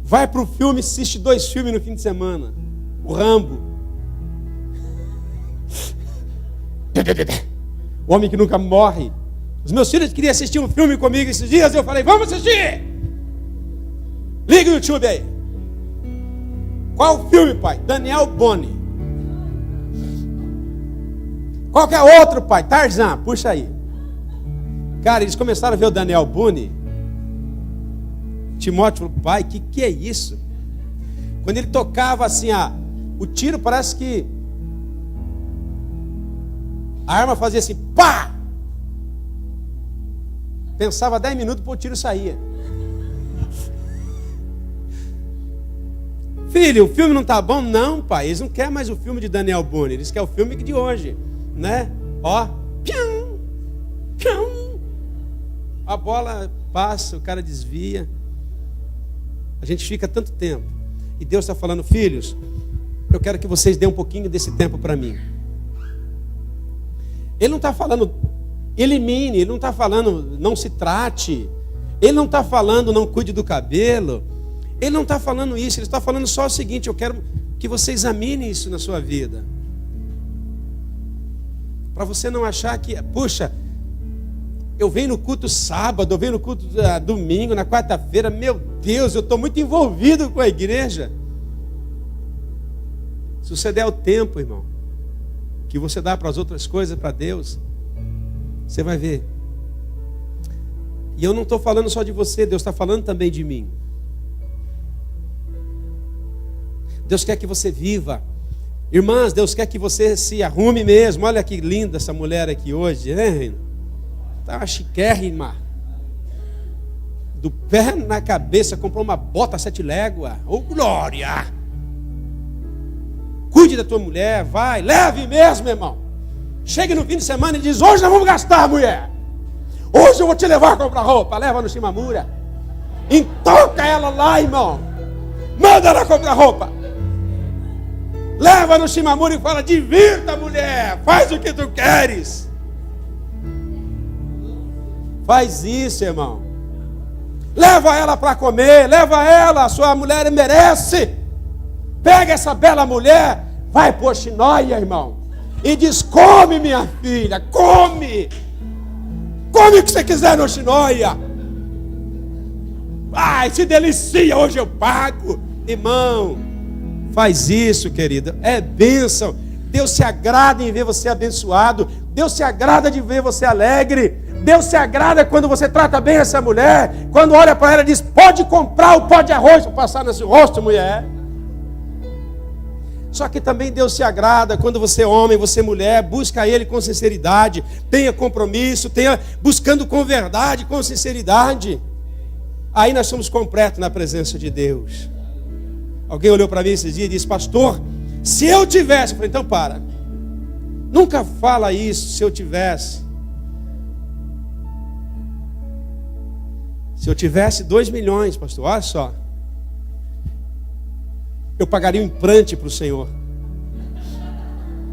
Vai para o filme, assiste 2 filmes no fim de semana. O Rambo. O homem que nunca morre. Os meus filhos queriam assistir um filme comigo esses dias. Eu falei, vamos assistir. Liga o YouTube aí. Qual o filme, pai? Daniel Boni. Qual que é outro, pai? Tarzan, puxa aí. Cara, eles começaram a ver o Daniel Boni. Timóteo falou, pai, que é isso? Quando ele tocava assim, o tiro parece que a arma fazia assim, pá! Pensava 10 minutos para o tiro saía. filho, o filme não está bom? Não, pai, eles não querem mais o filme de Daniel Boone, eles querem o filme de hoje, né? Ó, pião, pião. A bola passa, o cara desvia. A gente fica tanto tempo. E Deus está falando, filhos, eu quero que vocês dêem um pouquinho desse tempo para mim. Ele não está falando, elimine, ele não está falando, não se trate. Ele não está falando, não cuide do cabelo. Ele não está falando isso, ele está falando só o seguinte, eu quero que você examine isso na sua vida. Para você não achar que, puxa, eu venho no culto sábado, eu venho no culto domingo, na quarta-feira, meu Deus, eu estou muito envolvido com a igreja. Se você der o tempo, irmão, que você dá para as outras coisas, para Deus, você vai ver. E eu não estou falando só de você, Deus está falando também de mim. Deus quer que você viva. Irmãs, Deus quer que você se arrume mesmo. Olha que linda essa mulher aqui hoje, né? Tá chiquérrima. Do pé na cabeça, comprou uma bota 7 léguas. Ô, glória! Cuide da tua mulher, vai, leve mesmo, irmão. Chegue no fim de semana e diz, hoje nós vamos gastar, mulher. Hoje eu vou te levar a comprar roupa. Leva no Shimamura. Entoca ela lá, irmão. Manda ela comprar roupa. Leva no Shimamura e fala, divirta, mulher. Faz o que tu queres. Faz isso, irmão. Leva ela para comer. Leva ela, a sua mulher merece. Pega essa bela mulher. Vai por Oxinóia, irmão. E diz, come, minha filha. Come. Come o que você quiser no Oxinóia. Ai, se delicia, hoje eu pago. Irmão, faz isso, querida. É bênção. Deus se agrada em ver você abençoado. Deus se agrada de ver você alegre. Deus se agrada quando você trata bem essa mulher. Quando olha para ela e diz, pode comprar o pó de arroz para passar nesse rosto, mulher. Só que também Deus se agrada quando você homem, você mulher, busca Ele com sinceridade, tenha compromisso, tenha buscando com verdade, com sinceridade. Aí nós somos completos na presença de Deus. Alguém olhou para mim esses dias e disse, pastor, se eu tivesse, eu falei, então para. Nunca fala isso, se eu tivesse. Se eu tivesse 2 milhões, pastor, olha só. Eu pagaria um implante para o Senhor.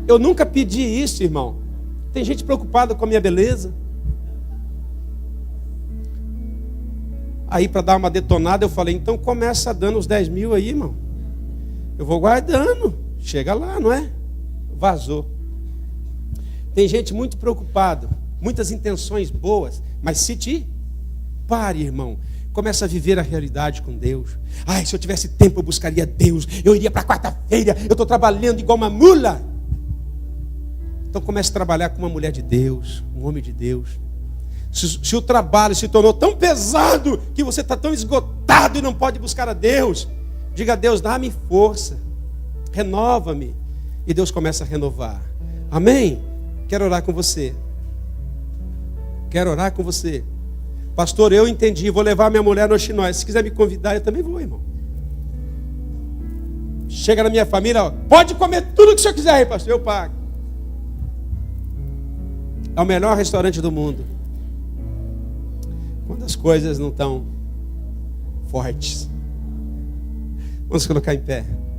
Eu nunca pedi isso, irmão. Tem gente preocupada com a minha beleza. Aí para dar uma detonada eu falei, então começa dando os 10 mil aí, irmão. Eu vou guardando. Chega lá, não é? Vazou. Tem gente muito preocupada, muitas intenções boas, mas se te pare, irmão. Começa a viver a realidade com Deus. Ai, se eu tivesse tempo eu buscaria Deus. Eu iria para quarta-feira. Eu estou trabalhando igual uma mula. Então comece a trabalhar com uma mulher de Deus, um homem de Deus. Se o trabalho se tornou tão pesado que você está tão esgotado e não pode buscar a Deus, diga a Deus, dá-me força, renova-me. E Deus começa a renovar. Amém? Quero orar com você. Quero orar com você. Pastor, eu entendi, vou levar minha mulher no Oxinóia. Se quiser me convidar, eu também vou, irmão. Chega na minha família, ó, pode comer tudo que o senhor quiser aí, pastor, eu pago. É o melhor restaurante do mundo. Quando as coisas não estão fortes. Vamos colocar em pé.